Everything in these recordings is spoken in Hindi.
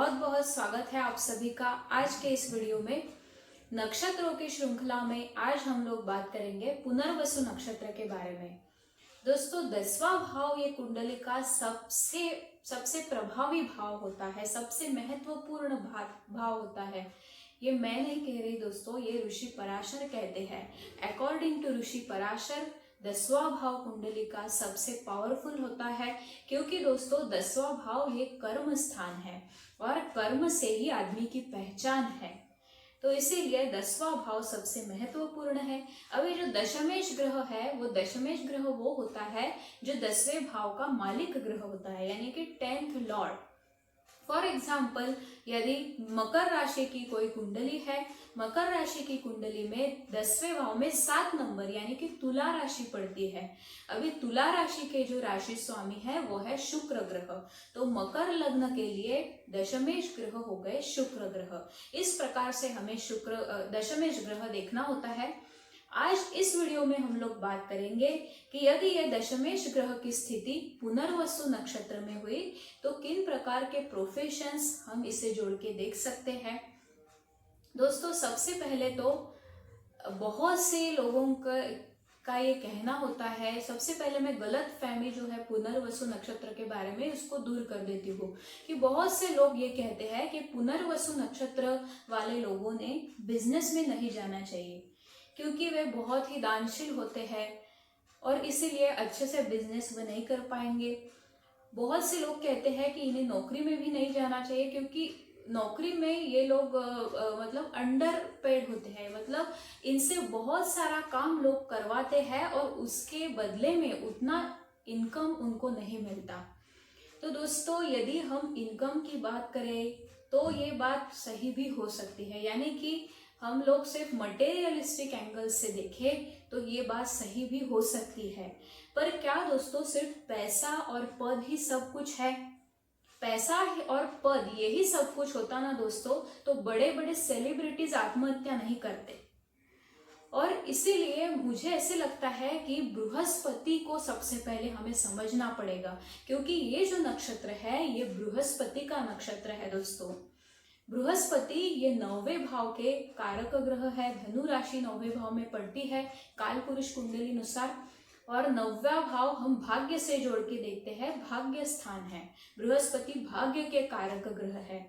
बहुत बहुत स्वागत है आप सभी का आज के इस वीडियो में। नक्षत्रों की श्रृंखला में आज हम लोग बात करेंगे पुनर्वसु नक्षत्र के बारे में। दोस्तों 10वां भाव ये कुंडली का सबसे सबसे प्रभावी भाव होता है, सबसे महत्वपूर्ण भाव होता है। ये मैं नहीं कह रही दोस्तों, ये ऋषि पराशर कहते हैं। अकॉर्डिंग टू ऋषि पराशर 10वां भाव कुंडली का सबसे पावरफुल होता है, क्योंकि दोस्तों 10वां भाव ये कर्म स्थान है और कर्म से ही आदमी की पहचान है। तो इसीलिए 10वां भाव सबसे महत्वपूर्ण है। अभी जो दशमेश ग्रह है वो दशमेश ग्रह वो होता है जो 10वें भाव का मालिक ग्रह होता है, यानी कि 10th लॉर्ड। फॉर एग्जाम्पल यदि मकर राशि की कोई कुंडली है, मकर राशि की कुंडली में 10वें भाव में 7 नंबर यानी कि तुला राशि पड़ती है। अभी तुला राशि के जो राशि स्वामी है वो है शुक्र ग्रह, तो मकर लग्न के लिए दशमेश ग्रह हो गए शुक्र ग्रह। इस प्रकार से हमें शुक्र दशमेश ग्रह देखना होता है। आज इस वीडियो में हम लोग बात करेंगे कि यदि यह दशमेश ग्रह की स्थिति पुनर्वसु नक्षत्र में हुई तो किन प्रकार के प्रोफेशंस हम इसे जोड़ के देख सकते हैं। दोस्तों सबसे पहले तो बहुत से लोगों का ये कहना होता है, सबसे पहले मैं गलत फहमी जो है पुनर्वसु नक्षत्र के बारे में उसको दूर कर देती हूँ कि बहुत से लोग ये कहते हैं कि पुनर्वसु नक्षत्र वाले लोगों ने बिजनेस में नहीं जाना चाहिए क्योंकि वे बहुत ही दानशील होते हैं और इसीलिए अच्छे से बिजनेस वो नहीं कर पाएंगे। बहुत से लोग कहते हैं कि इन्हें नौकरी में भी नहीं जाना चाहिए क्योंकि नौकरी में ये लोग मतलब अंडर पेड होते हैं, मतलब इनसे बहुत सारा काम लोग करवाते हैं और उसके बदले में उतना इनकम उनको नहीं मिलता। तो दोस्तों यदि हम इनकम की बात करें तो ये बात सही भी हो सकती है, यानी कि हम लोग सिर्फ मटेरियलिस्टिक एंगल से देखें तो ये बात सही भी हो सकती है। पर क्या दोस्तों सिर्फ पैसा और पद ही सब कुछ है? पैसा और पद यही सब कुछ होता ना दोस्तों तो बड़े बड़े सेलिब्रिटीज आत्महत्या नहीं करते। और इसीलिए मुझे ऐसे लगता है कि बृहस्पति को सबसे पहले हमें समझना पड़ेगा, क्योंकि ये जो नक्षत्र है ये बृहस्पति का नक्षत्र है। दोस्तों बृहस्पति ये 9वें भाव के कारक ग्रह है, धनु राशि 9वें भाव में पड़ती है काल पुरुष कुंडली अनुसार। और 9वां भाव हम भाग्य से जोड़ के देखते हैं, भाग्य स्थान है, बृहस्पति भाग्य के कारक ग्रह है।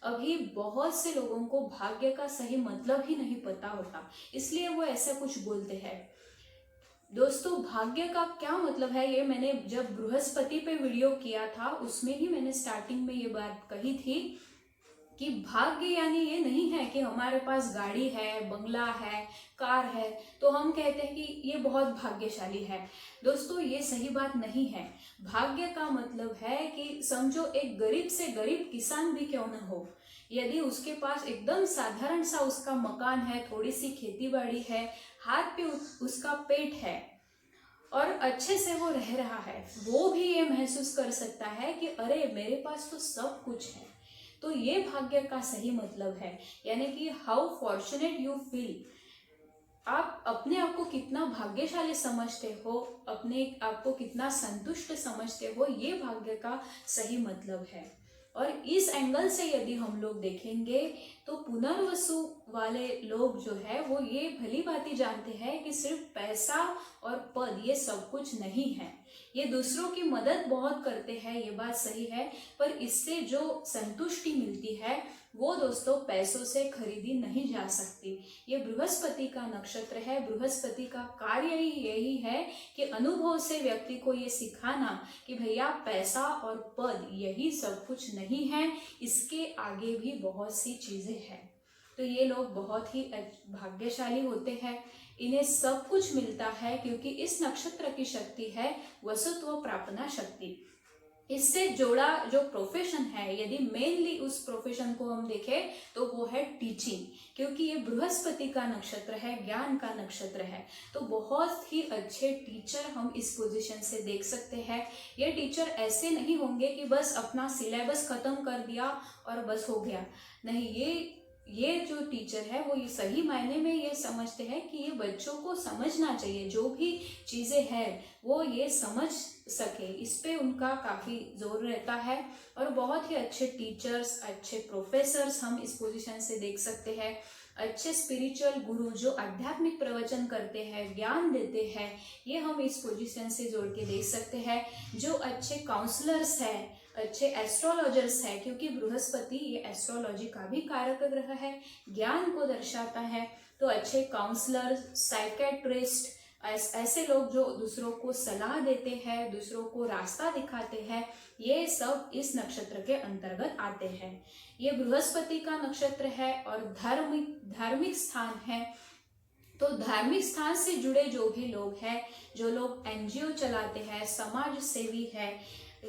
अभी बहुत से लोगों को भाग्य का सही मतलब ही नहीं पता होता, इसलिए वो ऐसा कुछ बोलते हैं। दोस्तों भाग्य का क्या मतलब है ये मैंने जब बृहस्पति पे वीडियो किया था उसमें ही मैंने स्टार्टिंग में ये बात कही थी कि भाग्य यानी ये नहीं है कि हमारे पास गाड़ी है, बंगला है, कार है तो हम कहते हैं कि ये बहुत भाग्यशाली है। दोस्तों ये सही बात नहीं है। भाग्य का मतलब है कि समझो एक गरीब से गरीब किसान भी क्यों ना हो, यदि उसके पास एकदम साधारण सा उसका मकान है, थोड़ी सी खेती बाड़ी है, हाथ पे उसका पेट है और अच्छे से वो रह रहा है, वो भी ये महसूस कर सकता है कि अरे मेरे पास तो सब कुछ है। तो ये भाग्य का सही मतलब है, यानी कि हाउ फॉर्चुनेट यू फील, आप अपने आप को कितना भाग्यशाली समझते हो, अपने आप को कितना संतुष्ट समझते हो, ये भाग्य का सही मतलब है। और इस एंगल से यदि हम लोग देखेंगे तो पुनर्वसु वाले लोग जो है वो ये भली भांति जानते हैं कि सिर्फ पैसा और पद ये सब कुछ नहीं है। ये दूसरों की मदद बहुत करते हैं, ये बात सही है, पर इससे जो संतुष्टि मिलती है वो दोस्तों पैसों से खरीदी नहीं जा सकती। ये बृहस्पति का नक्षत्र है, बृहस्पति का कार्य ही यही है कि अनुभव से व्यक्ति को ये सिखाना कि भैया पैसा और पद यही सब कुछ नहीं है, इसके आगे भी बहुत सी चीजें हैं। तो ये लोग बहुत ही भाग्यशाली होते हैं, इन्हें सब कुछ मिलता है क्योंकि इस नक्षत्र की शक्ति है वसुत्व प्रापना शक्ति। इससे जोड़ा जो प्रोफेशन है, यदि मेनली उस प्रोफेशन को हम देखें तो वो है टीचिंग, क्योंकि ये बृहस्पति का नक्षत्र है, ज्ञान का नक्षत्र है। तो बहुत ही अच्छे टीचर हम इस पोजीशन से देख सकते हैं। ये टीचर ऐसे नहीं होंगे कि बस अपना सिलेबस खत्म कर दिया और बस हो गया, नहीं, ये ये जो टीचर है वो ये सही मायने में ये समझते हैं कि ये बच्चों को समझना चाहिए, जो भी चीज़ें हैं वो ये समझ सके, इस पे उनका काफ़ी जोर रहता है। और बहुत ही अच्छे टीचर्स, अच्छे प्रोफेसर्स हम इस पोजीशन से देख सकते हैं। अच्छे स्पिरिचुअल गुरु जो आध्यात्मिक प्रवचन करते हैं, ज्ञान देते हैं, ये हम इस पोजीशन से जोड़ के देख सकते हैं। जो अच्छे काउंसलर्स हैं, अच्छे एस्ट्रोलॉजर्स है, क्योंकि बृहस्पति ये एस्ट्रोलॉजी का भी कारक ग्रह है, ज्ञान को दर्शाता है। तो अच्छे काउंसलर, साइकेट्रिस्ट, ऐसे लोग जो दूसरों को सलाह देते हैं, दूसरों को रास्ता दिखाते हैं, ये सब इस नक्षत्र के अंतर्गत आते हैं। ये बृहस्पति का नक्षत्र है और धार्मिक स्थान है। तो धार्मिक स्थान से जुड़े जो भी लोग हैं, जो लोग एनजीओ चलाते हैं, समाज सेवी है,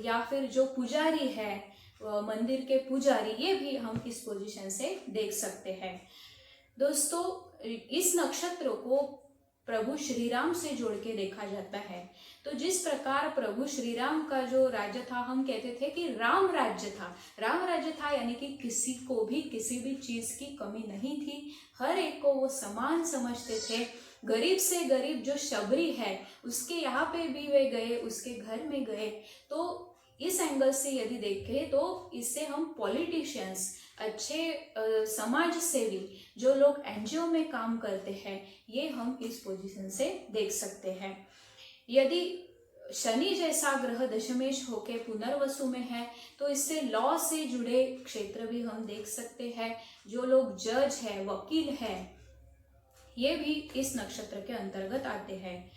या फिर जो पुजारी है, मंदिर के पुजारी, ये भी हम इस पोजीशन से देख सकते हैं। दोस्तों, इस नक्षत्र को प्रभु श्री राम से जोड़ के देखा जाता है। तो जिस प्रकार प्रभु श्री राम का जो राज्य था, हम कहते थे कि राम राज्य था, राम राज्य था, यानी कि किसी को भी किसी भी चीज की कमी नहीं थी, हर एक को वो समान समझते थे। गरीब से गरीब जो शबरी है उसके यहाँ पे भी वे गए, उसके घर में गए। तो इस एंगल से यदि देखें तो इससे हम पॉलिटिशियंस, अच्छे समाज सेवी, जो लोग एनजीओ में काम करते हैं, ये हम इस पोजीशन से देख सकते हैं। यदि शनि जैसा ग्रह दशमेश होके पुनर्वसु में है तो इससे लॉ से जुड़े क्षेत्र भी हम देख सकते हैं। जो लोग जज है, वकील है, ये भी इस नक्षत्र के अंतर्गत आते हैं।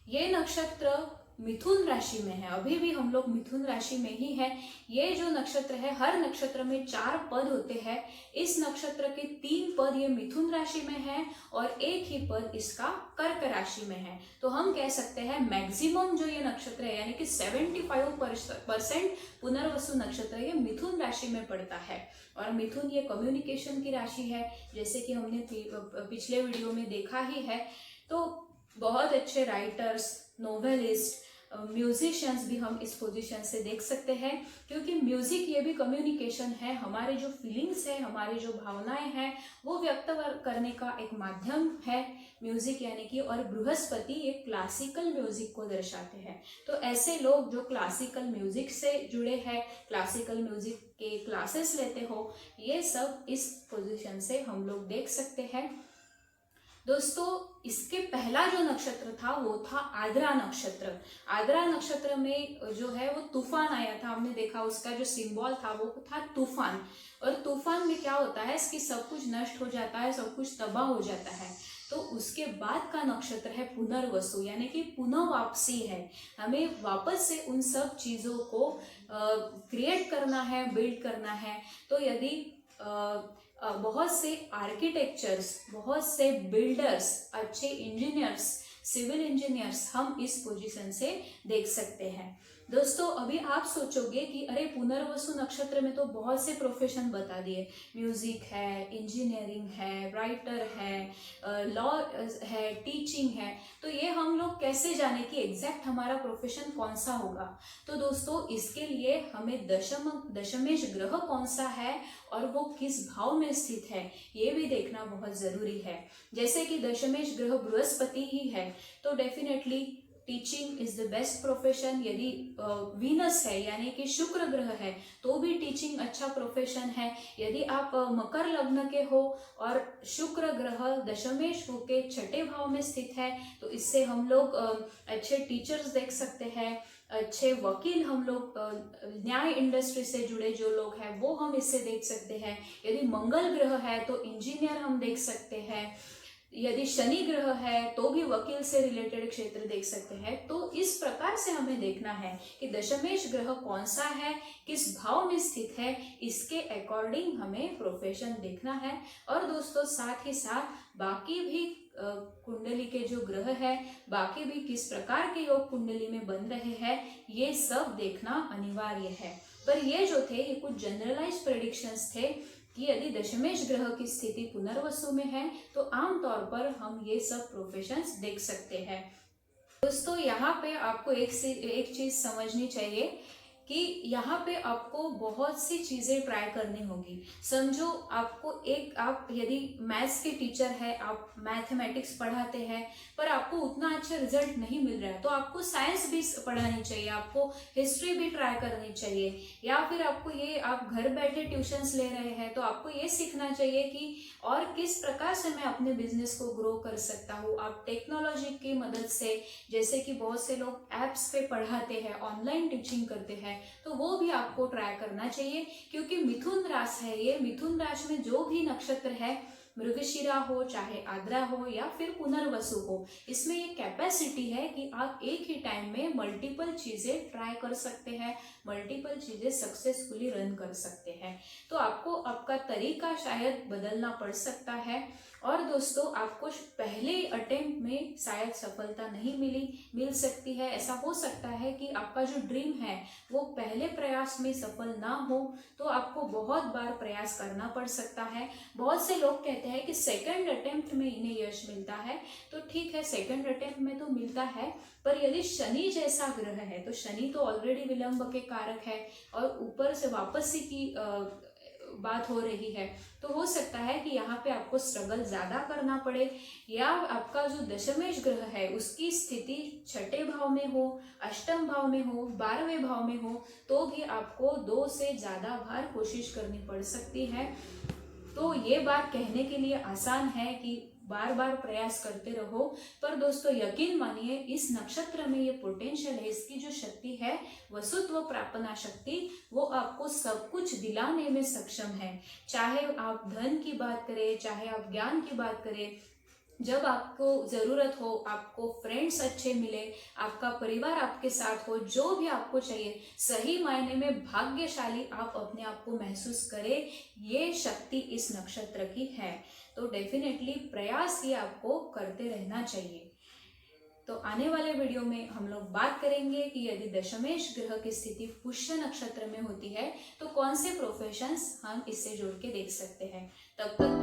ये नक्षत्र मिथुन राशि में है, अभी भी हम लोग मिथुन राशि में ही है। ये जो नक्षत्र है, हर नक्षत्र में 4 पद होते हैं। इस नक्षत्र के 3 पद ये मिथुन राशि में है और एक ही पद इसका कर्क राशि में है। तो हम कह सकते हैं मैक्सिमम जो ये नक्षत्र है, यानी कि 75% पुनर्वसु नक्षत्र ये मिथुन राशि में पड़ता है। और मिथुन ये कम्युनिकेशन की राशि है, जैसे कि हमने पिछले वीडियो में देखा ही है। तो बहुत अच्छे राइटर्स, नोवेलिस्ट, म्यूजिशियंस भी हम इस पोजीशन से देख सकते हैं, क्योंकि म्यूजिक ये भी कम्युनिकेशन है। हमारे जो फीलिंग्स है, हमारी जो भावनाएं हैं, वो व्यक्त करने का एक माध्यम है म्यूजिक, यानी कि। और बृहस्पति ये क्लासिकल म्यूजिक को दर्शाते हैं। तो ऐसे लोग जो क्लासिकल म्यूजिक से जुड़े हैं, क्लासिकल म्यूजिक के क्लासेस लेते हो, ये सब इस पोजीशन से हम लोग देख सकते हैं। दोस्तों, इसके पहला जो नक्षत्र था वो था आद्रा नक्षत्र। आद्रा नक्षत्र में जो है वो तूफान आया था, हमने देखा उसका जो सिंबल था वो था तूफान। और तूफान में क्या होता है कि सब कुछ नष्ट हो जाता है, सब कुछ तबाह हो जाता है। तो उसके बाद का नक्षत्र है पुनर्वसु, यानी कि पुनः वापसी है। हमें वापस से उन सब चीजों को क्रिएट करना है, बिल्ड करना है। तो यदि बहुत से आर्किटेक्चर्स, बहुत से बिल्डर्स, अच्छे इंजीनियर्स, सिविल इंजीनियर्स हम इस पोजीशन से देख सकते हैं। दोस्तों, अभी आप सोचोगे कि अरे पुनर्वसु नक्षत्र में तो बहुत से प्रोफेशन बता दिए, म्यूजिक है, इंजीनियरिंग है, राइटर है, लॉ है, टीचिंग है। तो ये हम लोग कैसे जाने कि एग्जैक्ट हमारा प्रोफेशन कौन सा होगा? तो दोस्तों, इसके लिए हमें दशमेश ग्रह कौन सा है और वो किस भाव में स्थित है, ये भी देखना बहुत जरूरी है। जैसे कि दशमेश ग्रह बृहस्पति ही है, तो definitely teaching is the best profession. यदि वीनस है, यानी कि शुक्र ग्रह है, तो भी टीचिंग अच्छा प्रोफेशन है। यदि आप मकर लग्न के हो और शुक्र ग्रह दशमेश होके 6ठे भाव में स्थित है, तो इससे हम लोग अच्छे टीचर्स देख सकते हैं, अच्छे वकील, हम लोग न्याय इंडस्ट्री से जुड़े जो लोग हैं वो हम इससे देख सकते हैं। यदि मंगल ग्रह है तो इंजीनियर हम देख सकते हैं। यदि शनि ग्रह है तो भी वकील से रिलेटेड क्षेत्र देख सकते हैं। तो इस प्रकार से हमें देखना है कि दशमेश ग्रह कौन सा है, किस भाव में स्थित है, इसके अकॉर्डिंग हमें प्रोफेशन देखना है। और दोस्तों, साथ ही साथ बाकी भी कुंडली के जो ग्रह है, बाकी भी किस प्रकार के योग कुंडली में बन रहे हैं, ये सब देखना अनिवार्य है। पर ये जो थे, ये कुछ जनरलाइज प्रेडिक्शंस थे कि यदि दशमेश ग्रह की स्थिति पुनर्वसु में है तो आमतौर पर हम ये सब प्रोफेशंस देख सकते हैं। दोस्तों, यहाँ पे आपको एक चीज समझनी चाहिए कि यहाँ पे आपको बहुत सी चीजें ट्राई करनी होगी। समझो आपको आप यदि मैथ्स के टीचर है, आप मैथमेटिक्स पढ़ाते हैं, पर आपको उतना अच्छा रिजल्ट नहीं मिल रहा है, तो आपको साइंस भी पढ़ानी चाहिए, आपको हिस्ट्री भी ट्राई करनी चाहिए, या फिर आपको ये आप घर बैठे ट्यूशंस ले रहे हैं तो आपको ये सीखना चाहिए कि और किस प्रकार से मैं अपने बिजनेस को ग्रो कर सकता हूँ। आप टेक्नोलॉजी की मदद से, जैसे कि बहुत से लोग एप्स पे पढ़ाते हैं, ऑनलाइन टीचिंग करते हैं, तो वो भी आपको ट्राई करना चाहिए। क्योंकि मिथुन राशि है ये, मिथुन राशि में जो भी नक्षत्र है, मृगशिरा हो, चाहे आद्रा हो या फिर पुनर्वसु हो, इसमें ये कैपेसिटी है कि आप एक ही टाइम में मल्टीपल चीजें ट्राई कर सकते हैं, मल्टीपल चीजें सक्सेसफुली रन कर सकते हैं। तो आपको आपका तरीका शायद बदलना पड़ सकता है। और दोस्तों, आपको पहले अटेम्प्ट में शायद सफलता नहीं मिल सकती है। ऐसा हो सकता है कि आपका जो ड्रीम है वो पहले प्रयास में सफल ना हो, तो आपको बहुत बार प्रयास करना पड़ सकता है। बहुत से लोग कहते हैं कि सेकंड अटेम्प्ट में इन्हें यश मिलता है, तो ठीक है, सेकंड अटेम्प्ट में तो मिलता है, पर यदि शनि जैसा ग्रह है, तो शनि तो ऑलरेडी विलंब के कारक है और ऊपर से वापसी की बात हो रही है, तो हो सकता है कि यहाँ पे आपको स्ट्रगल ज्यादा करना पड़े, या आपका जो दशमेश ग्रह है उसकी स्थिति छठे भाव में हो, अष्टम भाव में हो, 12वें भाव में हो, तो भी आपको 2 से ज्यादा बार कोशिश करनी पड़ सकती है। तो ये बात कहने के लिए आसान है कि बार बार प्रयास करते रहो, पर दोस्तों यकीन मानिए, इस नक्षत्र में ये पोटेंशियल है, इसकी जो शक्ति है, वसुत्व प्रापना शक्ति, वो आपको सब कुछ दिलाने में सक्षम है। चाहे आप धन की बात करें, चाहे आप ज्ञान की बात करें, जब आपको जरूरत हो, आपको फ्रेंड्स अच्छे मिले, आपका परिवार आपके साथ हो, जो भी आपको चाहिए, सही मायने में भाग्यशाली आप अपने आप को महसूस करें, ये शक्ति इस नक्षत्र की है। तो डेफिनेटली प्रयास ये आपको करते रहना चाहिए। तो आने वाले वीडियो में हम लोग बात करेंगे कि यदि दशमेश ग्रह की स्थिति पुष्य नक्षत्र में होती है तो कौन से प्रोफेशंस हम इससे जोड़ के देख सकते हैं। तब तक